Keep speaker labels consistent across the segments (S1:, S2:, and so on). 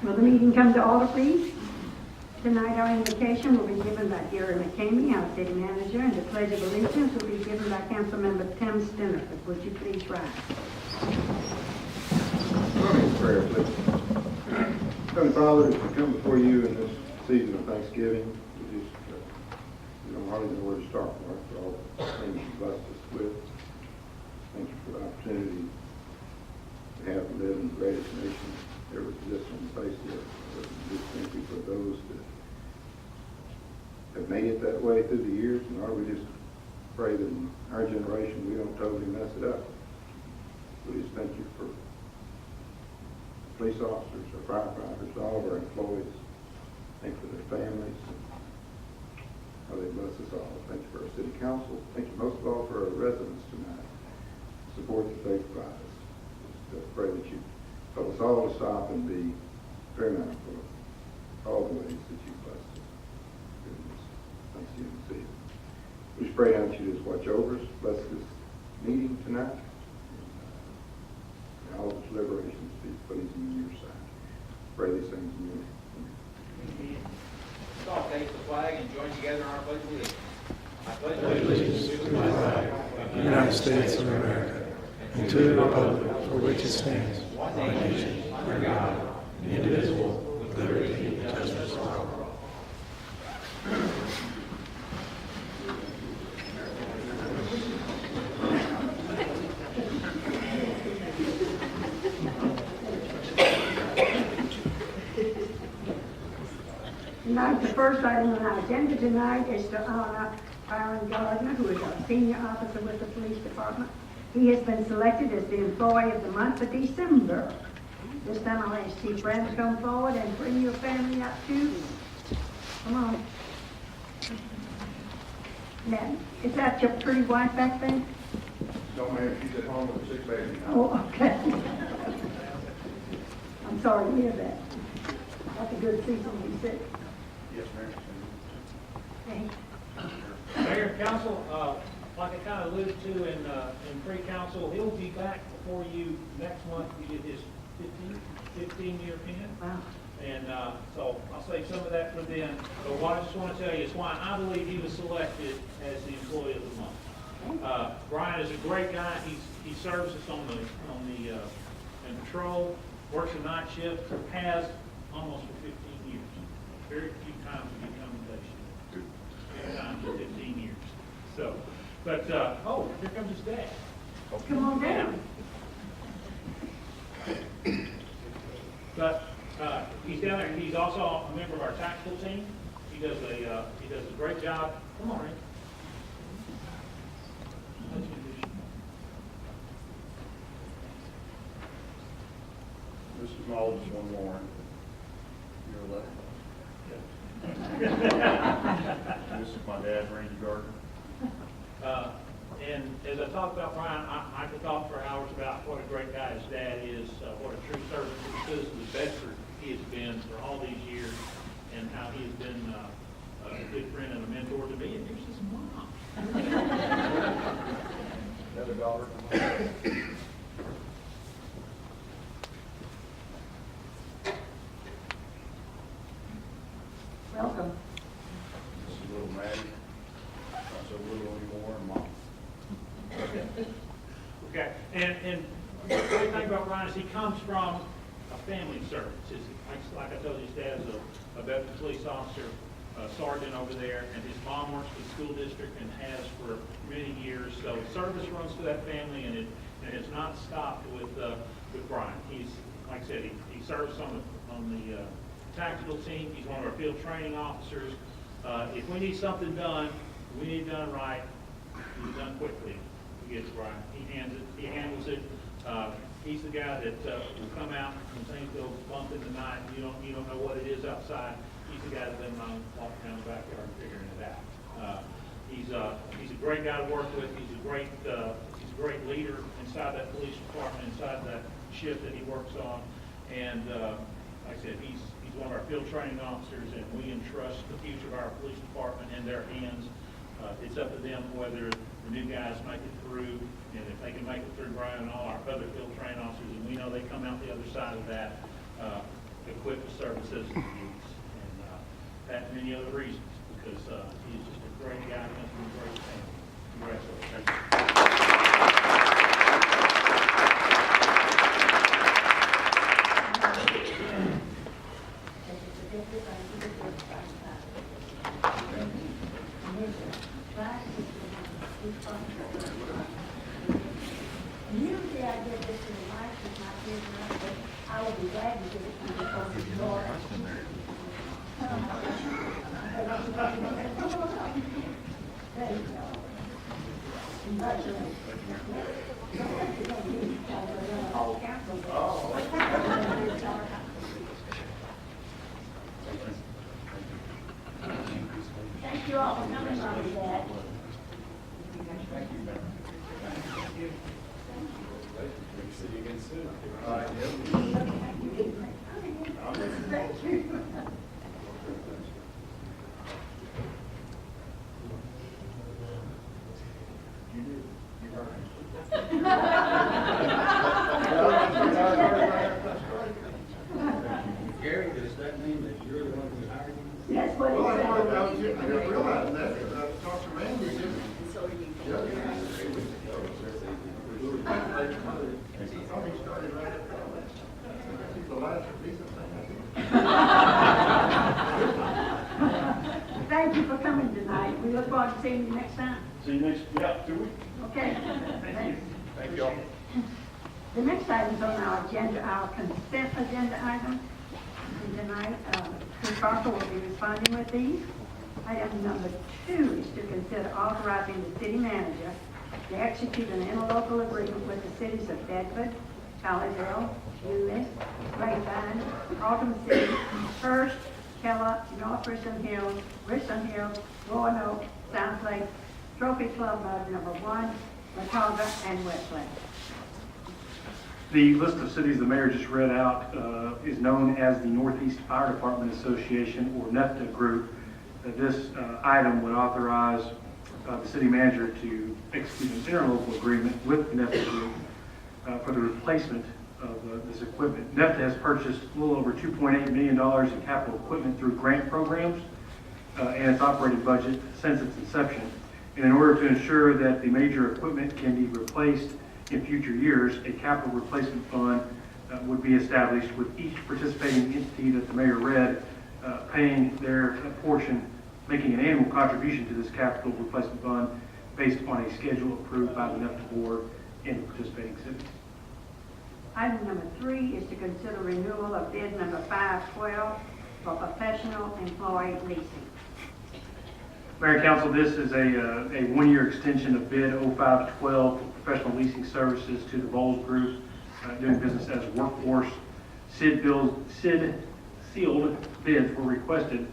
S1: Will the meeting come to order, please? Tonight, our invocation will be given by Gary McCamey, our city manager, and the pledge of allegiance will be given by Councilmember Tim Steniford. Would you please rise?
S2: Prayer, please. Heavenly Father, as we come before you in this season of Thanksgiving, we just we don't hardly know where to start, Lord, for all the things you blessed us with. Thank you for the opportunity to have to live in the greatest nation ever exists on the face of the earth. Just thank you for those that have made it that way through the years, and Lord, we just pray that in our generation we don't totally mess it up. We just thank you for police officers, our firefighters, all of our employees. Thank you for their families and how they bless us all. Thank you for our city council. Thank you most of all for our residents tonight. The support that they provide us. Just pray that you help us all to stop and be very mindful of all the ways that you blessed us during this Thanksgiving season. We just pray out that you just watch over us, bless this meeting tonight, and all of its deliberations be pleasing in your sight. Pray these things in your name.
S3: Let's all take the flag and join together in our pledge of allegiance. I pledge
S4: allegiance to the flag of the United States of America and to the republic for which it stands, one nation, under God, indivisible, with liberty and justice for all.
S1: Tonight, the first item on our agenda tonight is to honor Bryan Gardner, who is our senior officer with the police department. He has been selected as the employee of the month of December. This time I'll ask Chief Bryan to come forward and bring your family up too. Come on. Now, is that your pretty wife back there?
S2: No, ma'am, she's at home with a sick baby.
S1: Oh, okay. I'm sorry to hear that. That's a good season to be sick.
S2: Yes, ma'am.
S1: Okay.
S3: Mayor and Council, like I kind of alluded to in pre-council, he'll be back before you next month to get his 15-year pin.
S1: Wow.
S3: And so I'll save some of that for then. But what I just want to tell you is why I believe he was selected as the employee of the month. Bryan is a great guy. He serves us on the in patrol, works a night shift, has almost for 15 years. Very few times we become a day shift. Few times for 15 years. So, but oh, here comes his dad.
S1: Come on down.
S3: But he's down there. He's also a member of our tactical team. He does a great job. Come on, Rick.
S5: This is my oldest one, Warren. You're left. This is my dad, Randy Gardner.
S3: And as I talked about Bryan, I could talk for hours about what a great guy his dad is, what a true servant to the citizens of Bedford he has been for all these years, and how he has been a good friend and a mentor to me. And here's his mom.
S5: Another daughter.
S1: Welcome.
S5: This is little Maddie. Not so little anymore, and Mom.
S3: Okay, and the great thing about Bryan is he comes from a family service. Like I told you, his dad is a Bedford police officer, a sergeant over there, and his mom works for the school district and has for many years. So service runs to that family, and it has not stopped with Bryan. He's, like I said, he serves on the tactical team. He's one of our field training officers. If we need something done, we need it done right, it's done quickly. He gets right. He handles it. He's the guy that will come out when things go bump in the night. You don't know what it is outside. He's the guy that doesn't mind walking down the backyard and figuring it out. He's a great guy to work with. He's a great leader inside that police department, inside that shift that he works on. And like I said, he's one of our field training officers, and we entrust the future of our police department in their hands. It's up to them whether the new guys make it through, and if they can make it through Bryan and all our other field training officers, and we know they come out the other side of that equipped to serve the citizens of Euless. And that and many other reasons, because he is just a great guy, comes from a great family. Congratulations.
S1: Usually I give this to the wife with my kids, but I will be glad to give it to you because it's yours. There you go. Congratulations. Whole council. Thank you all for coming, Mom and Dad.
S5: See you again soon.
S1: Thank you.
S6: Gary, does that mean that you're the one who hired him?
S1: That's what it
S2: Well, I
S1: said.
S2: didn't realize that, because I talked to Randy, didn't I? I thought he started right at the last decent thing I did.
S1: Thank you for coming tonight. We look forward to seeing you next time.
S5: See you next, 2 weeks.
S1: Okay? Thanks.
S5: Thank you all.
S1: The next item's on our agenda, our consent agenda item. And tonight, Chris Parker will be responding with these. Item number 2 is to consider authorizing the city manager to execute an interlocal agreement with the cities of Bedford, Colleyville, Euless, Grapevine, Alton City, Hurst, Keller, North Richland Hills, Roanoke, South Lake, Trophy Club number 1, Watauga, and Westlake.
S7: The list of cities the mayor just read out is known as the Northeast Fire Department Association, or NEFTA group. This item would authorize the city manager to execute an interlocal agreement with the NEFTA group for the replacement of this equipment. NEFTA has purchased a little over $2.8 million in capital equipment through grant programs and its operating budget since its inception. And in order to ensure that the major equipment can be replaced in future years, a capital replacement fund would be established with each participating entity that the mayor read paying their portion, making an annual contribution to this capital replacement fund based on a schedule approved by the NEFTA board in the participating cities.
S1: Item number 3 is to consider renewal of bid number 512 for professional employee leasing.
S7: Mayor and Council, this is a one-year extension of bid 0512 for professional leasing services to the Bowles Group doing business as Workforce. Sealed bids were requested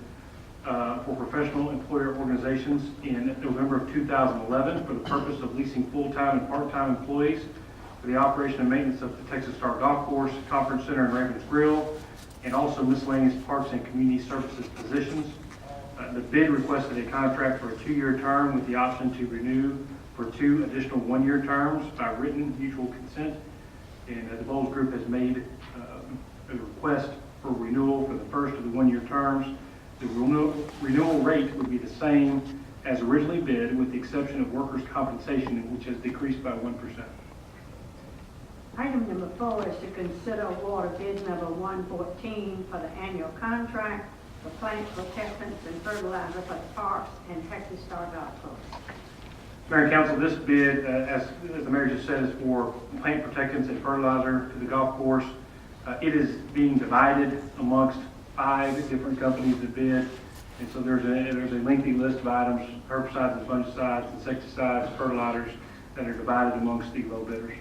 S7: for professional employer organizations in November of 2011 for the purpose of leasing full-time and part-time employees for the operation and maintenance of the Texas Star Golf Course, Conference Center, and Ravens Grill, and also miscellaneous parks and community services positions. The bid requested a contract for a 2-year term with the option to renew for 2 additional 1-year terms by written mutual consent. And the Bowles Group has made a request for renewal for the first of the 1-year terms. The renewal rate would be the same as originally bid, with the exception of workers' compensation, which has decreased by 1%.
S1: Item number 4 is to consider award of bid number 114 for the annual contract for plant protectants and fertilizer for the parks and Texas Star Golf Course.
S7: Mayor and Council, this bid, as the mayor just said, is for plant protectants and fertilizer to the golf course. It is being divided amongst 5 different companies that bid, and so there's a lengthy list of items: herbicides and fungicides, insecticides, fertilizers that are divided amongst the low bidders.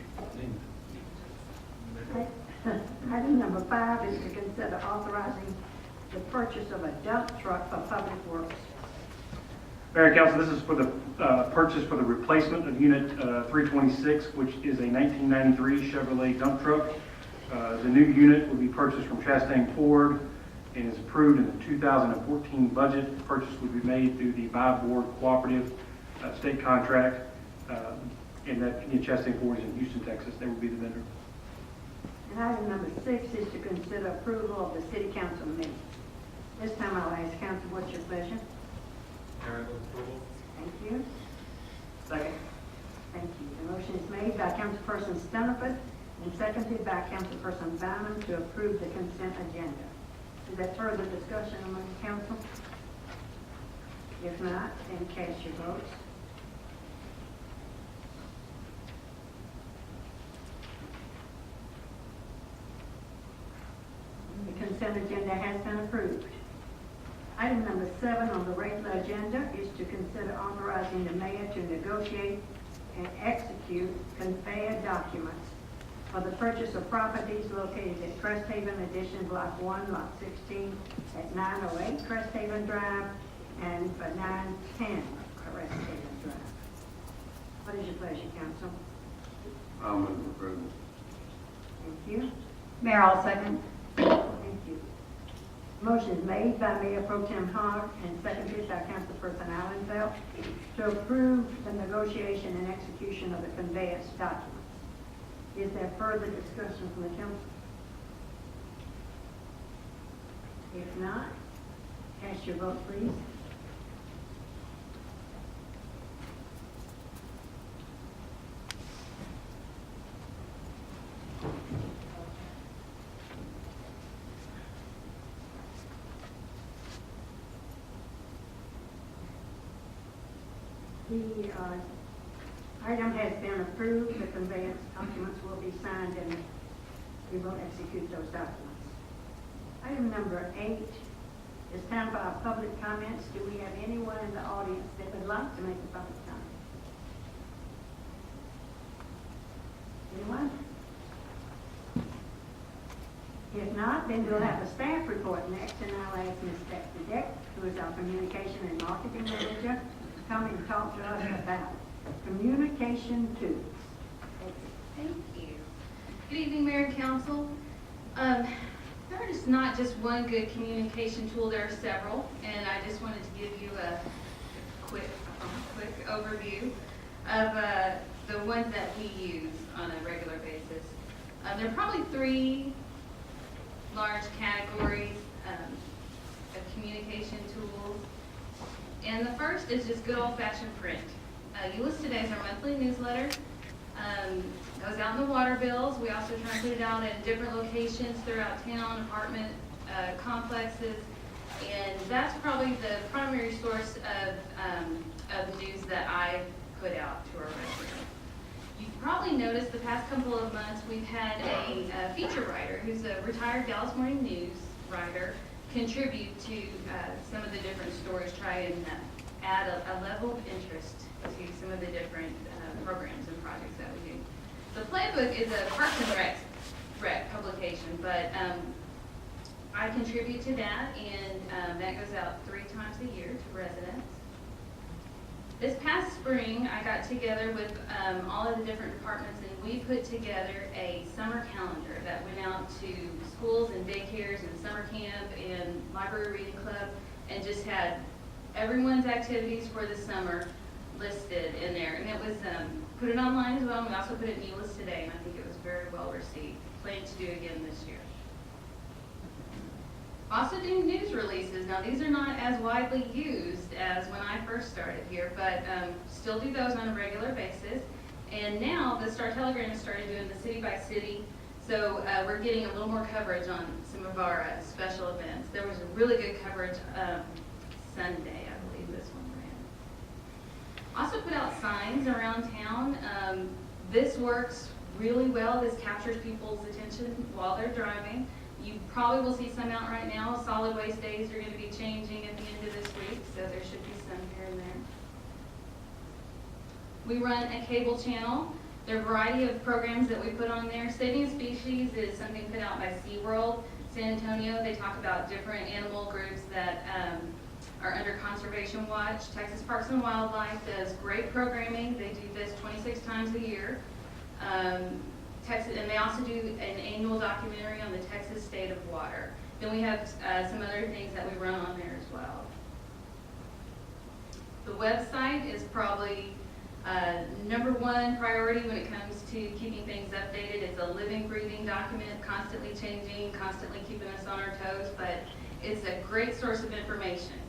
S1: Item number 5 is to consider authorizing the purchase of a dump truck for public works.
S7: Mayor and Council, this is for the purchase for the replacement of Unit 326, which is a 1993 Chevrolet dump truck. The new unit will be purchased from Chastain Ford and is approved in the 2014 budget. The purchase would be made through the by-board cooperative state contract, and that Chastain Ford is in Houston, Texas. They will be the vendor.
S1: And item number 6 is to consider approval of the city council minutes. This time I'll ask council, what's your pleasure?
S6: Mayor, move approval.
S1: Thank you.
S6: Second.
S1: Thank you. The motion is made by Councilperson Stoneford and seconded by Councilperson Bynum to approve the consent agenda. Is there further discussion among the council? If not, then cast your votes. The consent agenda has been approved. Item number 7 on the regular agenda is to consider authorizing the mayor to negotiate and execute conveyance documents for the purchase of properties located at Cresthaven Addition Block 1, Lot 16 at 908 Cresthaven Drive and for 910 Cresthaven Drive. What is your pleasure, council?
S5: I'll move approval.
S1: Thank you.
S8: Mayor, I'll second.
S1: Thank you. Motion is made by Mayor Pro Tem Hogg and seconded by Councilperson Allenfeld to approve the negotiation and execution of the conveyance documents. Is there further discussion from the council? If not, cast your vote, please. The item has been approved. The conveyance documents will be signed and we will execute those documents. Item number 8 is time for our public comments. Do we have anyone in the audience that would like to make a public comment? Anyone? If not, then we'll have a staff report next, and I'll ask Ms. Betsy, who is our communication and marketing manager, come and talk to us about communication tools.
S9: Thank you. Good evening, Mayor and Council. There is not just one good communication tool, there are several, and I just wanted to give you a quick overview of the ones that we use on a regular basis. There are probably 3 large categories of communication tools. And the first is just good old-fashioned print. Euless Today is our monthly newsletter. Goes out in the water bills. We also try to put it out in different locations throughout town, apartment complexes, and that's probably the primary source of news that I put out to our residents. You've probably noticed the past couple of months we've had a feature writer who's a retired Dallas Morning News writer contribute to some of the different stories, try and add a level of interest to some of the different programs and projects that we do. The Playbook is a Parks and Rec publication, but I contribute to that, and that goes out 3 times a year to residents. This past spring, I got together with all of the different departments, and we put together a summer calendar that went out to schools and daycares and summer camp and library reading club, and just had everyone's activities for the summer listed in there. And it was put it online as well, and we also put it in Euless Today, and I think it was very well received. Plan to do again this year. Also doing news releases. Now these are not as widely used as when I first started here, but still do those on a regular basis. And now the Star Telegram has started doing the city by city, so we're getting a little more coverage on some of our special events. There was a really good coverage Sunday, I believe this one ran. Also put out signs around town. This works really well. This captures people's attention while they're driving. You probably will see some out right now. Solid waste days are going to be changing at the end of this week, so there should be some here and there. We run a cable channel. There are a variety of programs that we put on there. Saving Species is something put out by SeaWorld San Antonio. They talk about different animal groups that are under conservation watch. Texas Parks and Wildlife does great programming. They do this 26 times a year. And they also do an annual documentary on the Texas state of water. Then we have some other things that we run on there as well. The website is probably Number one priority when it comes to keeping things updated, it's a living, breathing document, constantly changing, constantly keeping us on our toes, but it's a great source of information.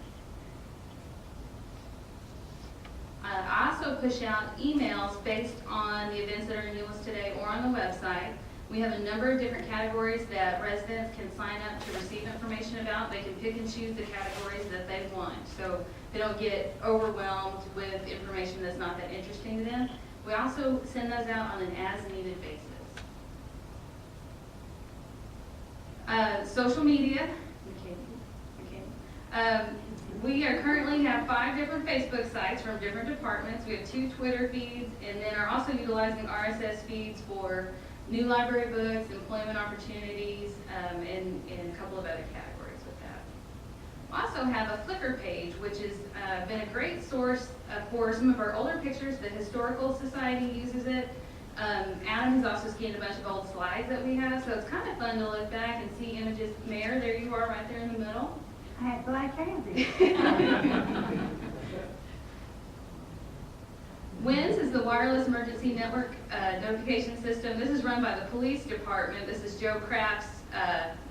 S9: I also push out emails based on the events that are in Euless today or on the website. We have a number of different categories that residents can sign up to receive information about. They can pick and choose the categories that they want, so they don't get overwhelmed with information that's not that interesting to them. We also send those out on an as-needed basis. Social media. We are currently have 5 different Facebook sites from different departments. We have 2 Twitter feeds, and then are also utilizing RSS feeds for new library books, employment opportunities, and a couple of other categories with that. We also have a Flickr page, which has been a great source for some of our older pictures. The Historical Society uses it. Adam has also scanned a bunch of old slides that we have, so it's kind of fun to look back and see images. Mayor, there you are right there in the middle.
S1: I had black hair then.
S9: WINS is the Wireless Emergency Network Notification System. This is run by the police department. This is Joe Kraft's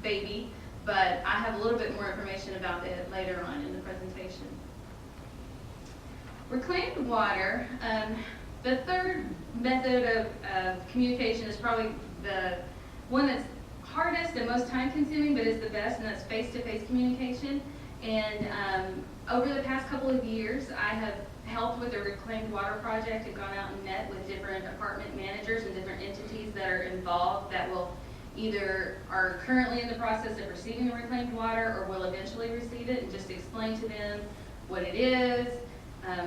S9: baby, but I have a little bit more information about it later on in the presentation. Reclaimed water. The third method of communication is probably the one that's hardest and most time-consuming, but is the best, and that's face-to-face communication. And over the past couple of years, I have helped with the Reclaimed Water Project and gone out and met with different apartment managers and different entities that are involved that will either are currently in the process of receiving the reclaimed water or will eventually receive it, and just explain to them what it is,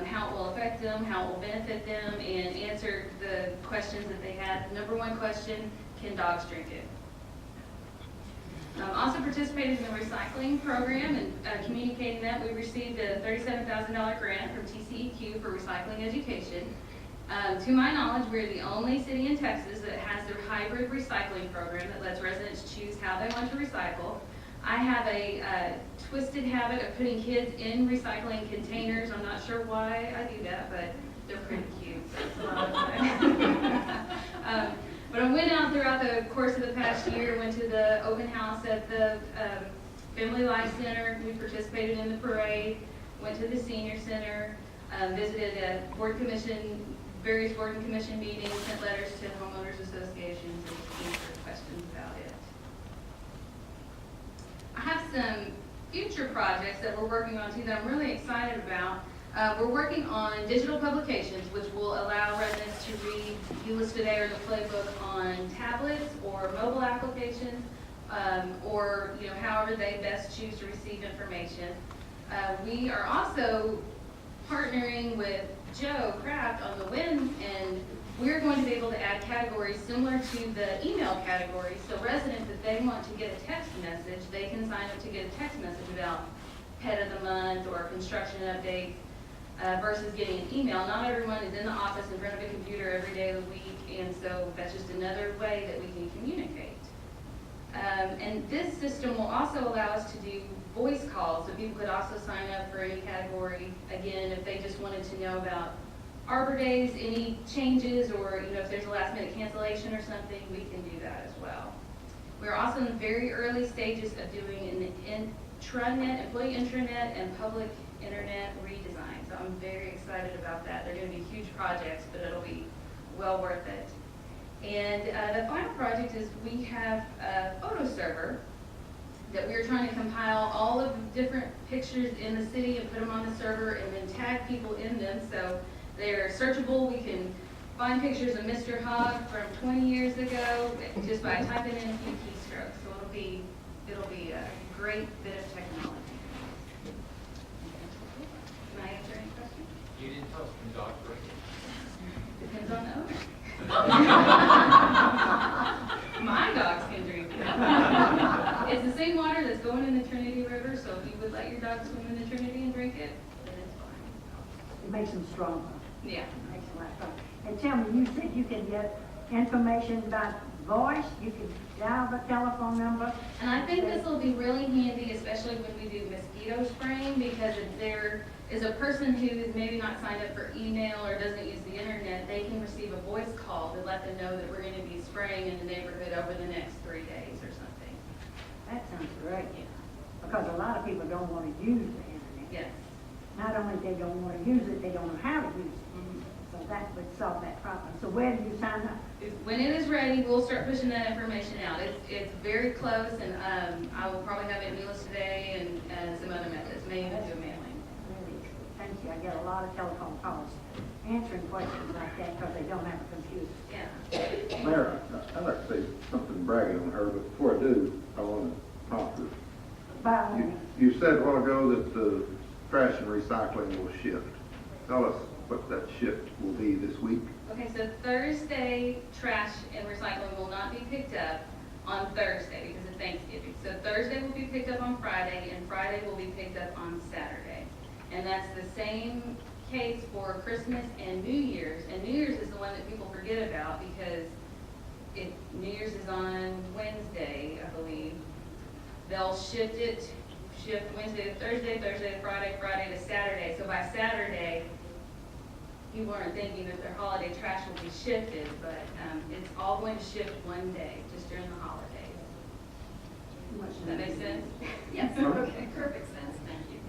S9: how it will affect them, how it will benefit them, and answer the questions that they had. Number one question, can dogs drink it? Also participated in the recycling program and communicating that. We received a $37,000 grant from TCEQ for recycling education. To my knowledge, we're the only city in Texas that has their hybrid recycling program that lets residents choose how they want to recycle. I have a twisted habit of putting kids in recycling containers. I'm not sure why I do that, but they're pretty cute, so it's a lot of fun. But I went out throughout the course of the past year, went to the open house at the Family Life Center. We participated in the parade, went to the senior center, visited a various board and commission meetings, sent letters to homeowners associations, and answered questions about it. I have some future projects that we're working on too that I'm really excited about. We're working on digital publications, which will allow residents to read Euless Today or the playbook on tablets or mobile applications, or however they best choose to receive information. We are also partnering with Joe Kraft on the WINS, and we're going to be able to add categories similar to the email categories. So residents, if they want to get a text message, they can sign up to get a text message about pet of the month or construction updates. Versus getting an email. Not everyone is in the office in front of a computer every day of the week, and so that's just another way that we can communicate. And this system will also allow us to do voice calls, so people could also sign up for any category. Again, if they just wanted to know about Arbor Days, any changes, or if there's a last-minute cancellation or something, we can do that as well. We're also in the very early stages of doing an intranet, employee intranet, and public internet redesign. So I'm very excited about that. They're going to be huge projects, but it'll be well worth it. And the final project is we have a photo server that we're trying to compile all of the different pictures in the city and put them on the server and then tag people in them so they're searchable. We can find pictures of Mr. Hogg from 20 years ago just by typing in a few keystrokes. So it'll be a great bit of technology. Can I answer any questions?
S6: You didn't tell us when dogs drink it.
S9: Depends on the owner. My dogs can drink it. It's the same water that's going in the Trinity River, so if you would let your dog swim in the Trinity and drink it, then it's fine.
S1: It makes them stronger.
S9: Yeah.
S1: It makes them like fun. And tell me, you said you can get information about voice, you can dial the telephone number.
S9: And I think this will be really handy, especially when we do mosquito spraying, because if there is a person who is maybe not signed up for email or doesn't use the internet, they can receive a voice call to let them know that we're gonna be spraying in the neighborhood over the next 3 days or something.
S1: That sounds great.
S9: Yeah.
S1: Because a lot of people don't want to use the internet.
S9: Yes.
S1: Not only they don't want to use it, they don't know how to use it.
S9: Mhm.
S1: So that would solve that problem. So where do you sign up?
S9: When it is ready, we'll start pushing that information out. It's very close, and I will probably have it in Euless today and some other methods, maybe even do a mailing.
S1: Really, thank you. I get a lot of telephone calls answering questions like that because they don't have a computer.
S9: Yeah.
S2: Mayor, I'd like to say something bragging on her, but before I do, I want to prompt her.
S1: Bye.
S2: You said a while ago that the trash and recycling will shift. Tell us what that shift will be this week.
S9: Okay, so Thursday, trash and recycling will not be picked up on Thursday because of Thanksgiving. So Thursday will be picked up on Friday, and Friday will be picked up on Saturday. And that's the same case for Christmas and New Year's. And New Year's is the one that people forget about because New Year's is on Wednesday, I believe. They'll shift Wednesday to Thursday, Thursday to Friday, Friday to Saturday. So by Saturday, people aren't thinking that their holiday trash will be shifted, but it's all going to shift one day, just during the holidays. Does that make sense? Yes. Okay, perfect sense. Thank you.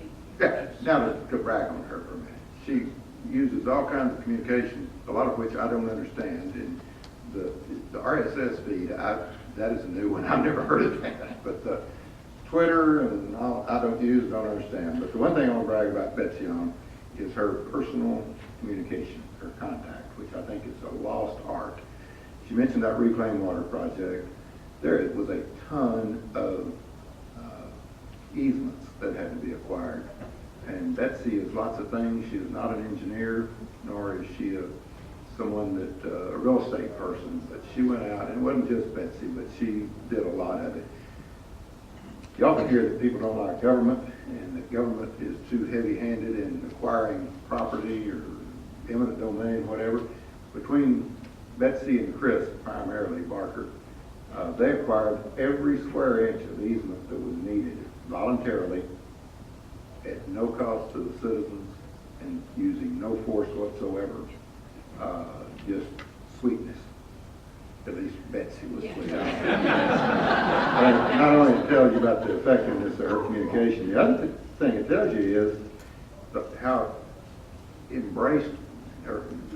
S2: Yeah, now to brag on her for a minute. She uses all kinds of communication, a lot of which I don't understand. And the RSS feed, that is a new one. I've never heard of that. But Twitter and all, I don't use, don't understand. But the one thing I want to brag about Betsy on is her personal communication, her contact, which I think is a lost art. She mentioned that Reclaim Water project. There was a ton of easements that had to be acquired. And Betsy is lots of things. She is not an engineer, nor is she someone that, a real estate person. But she went out, and it wasn't just Betsy, but she did a lot of it. You often hear that people don't like government, and that government is too heavy-handed in acquiring property or eminent domain, whatever. Between Betsy and Chris, primarily Barker, they acquired every square inch of easement that was needed voluntarily at no cost to the citizens and using no force whatsoever. Just sweetness. At least Betsy was sweet. Not only it tells you about the effectiveness of her communication, the other thing it tells you is how embraced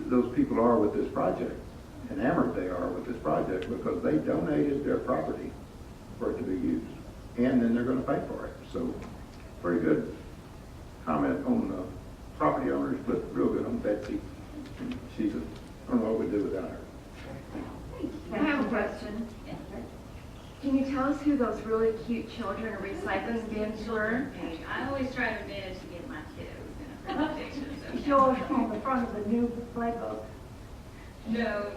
S2: those people are with this project, enamored they are with this project, because they donated their property for it to be used, and then they're going to pay for it. So, very good comment on the property owners, but real good on Betsy. And she's I don't know what we'd do without her.
S8: I have a question. Can you tell us who those really cute children in recycling bins were?
S9: I always try to manage to get my kiddos in a presentation. So.
S1: Yours on the front of the new playbook.
S9: No,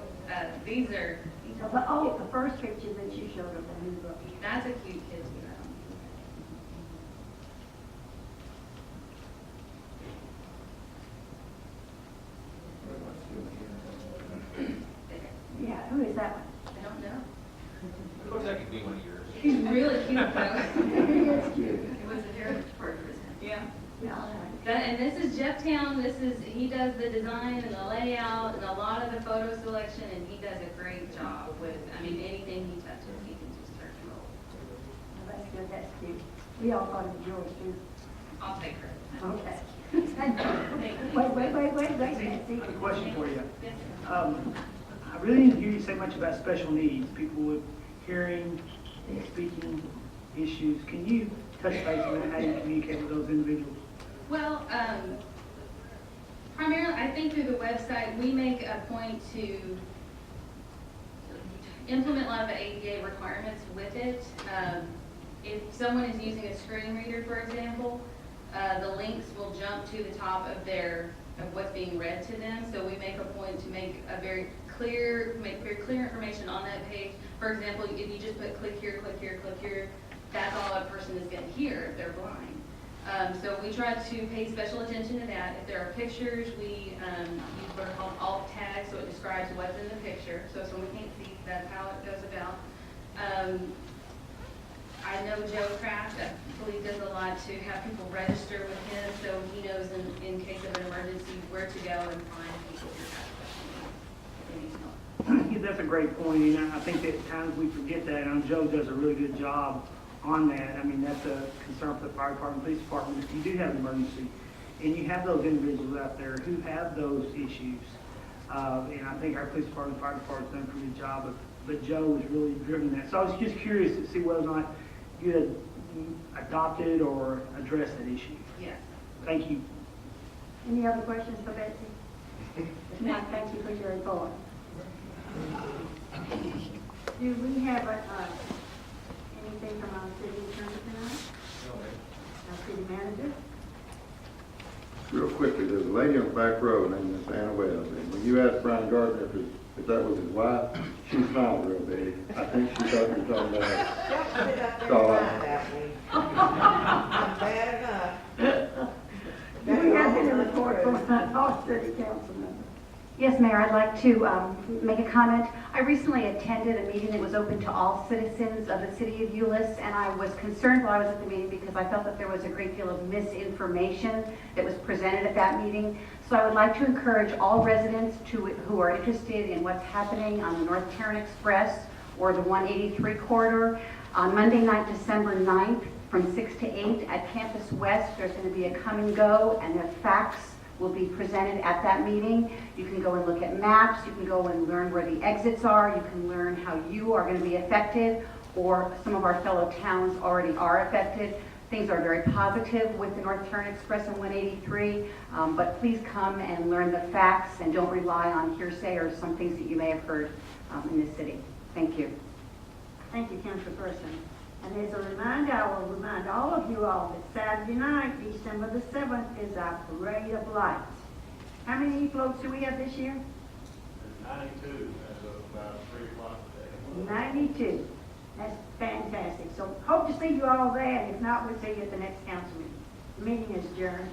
S9: these are,
S1: The first picture that you showed of the new book.
S9: that's a cute kid's room.
S1: Yeah, who is that one?
S9: I don't know.
S6: Looks like it could be one of yours.
S9: He's really cute though.
S1: He is cute.
S9: It was a heritage part of his. Yeah.
S1: Yeah.
S9: And this is Jeff Town. He does the design and the layout and a lot of the photo selection, and he does a great job with, anything he touches, he can just turn and roll.
S1: Well, that's good, that's cute. We all thought it was yours too.
S9: I'll take her.
S1: Okay. Thank you. Wait, Betsy.
S10: I have a question for you.
S9: Yes, sir.
S10: I really didn't hear you say much about special needs, people with hearing and speaking issues. Can you touch base on how you communicate with those individuals?
S9: Well, primarily, I think through the website, we make a point to implement a lot of the ADA requirements with it. If someone is using a screen reader, for example, the links will jump to the top of what's being read to them. So we make a point to make very clear information on that page. For example, if you just put click here, that's all a person is going to hear if they're blind. So we try to pay special attention to that. If there are pictures, we use what are called alt tags, so it describes what's in the picture. So if someone can't see, that's how it goes about. I know Joe Kraft, I believe, does a lot to have people register with him, so he knows in case of an emergency where to go and find people who have special needs. If they need help.
S10: Yeah, that's a great point, and I think that at times we forget that, and Joe does a really good job on that. I mean, that's a concern for the fire department, police department. If you do have an emergency, and you have those individuals out there who have those issues, and I think our police department, fire department's done a pretty good job, but Joe has really driven that. So I was just curious to see whether or not you had adopted or addressed that issue.
S9: Yes.
S10: Thank you.
S1: Any other questions for Betsy? If not, thank you for your report. Do we have anything from our city attorney tonight? Our city manager?
S2: Real quickly, there's a lady on the back row named Miss Anna Webb, and when you asked Bryan Gardner if that was his wife, she smiled real big. I think she thought you were talking about her.
S11: Don't sit up there and lie at me. I'm bad enough.
S1: Do we have any report from our city council member?
S12: Yes, Mayor, I'd like to make a comment. I recently attended a meeting that was open to all citizens of the city of Euless, and I was concerned while I was at the meeting because I felt that there was a great deal of misinformation that was presented at that meeting. So I would like to encourage all residents who are interested in what's happening on the North Tarrant Express or the 183 corridor on Monday night, December 9th from 6 to 8 at Campus West. There's going to be a come and go, and the facts will be presented at that meeting. You can go and look at maps, you can go and learn where the exits are, you can learn how you are going to be affected, or some of our fellow towns already are affected. Things are very positive with the North Tarrant Express and 183, but please come and learn the facts and don't rely on hearsay or some things that you may have heard in this city. Thank you.
S1: Thank you, Councilperson. And as a reminder, I will remind all of you all that Saturday night, December the 7th, is our Parade of Lights. How many floats do we have this year?
S5: 92 as of about 3 o'clock today.
S1: 92. That's fantastic. So hope to see you all there, and if not, we'll see you at the next council meeting. The meeting is adjourned.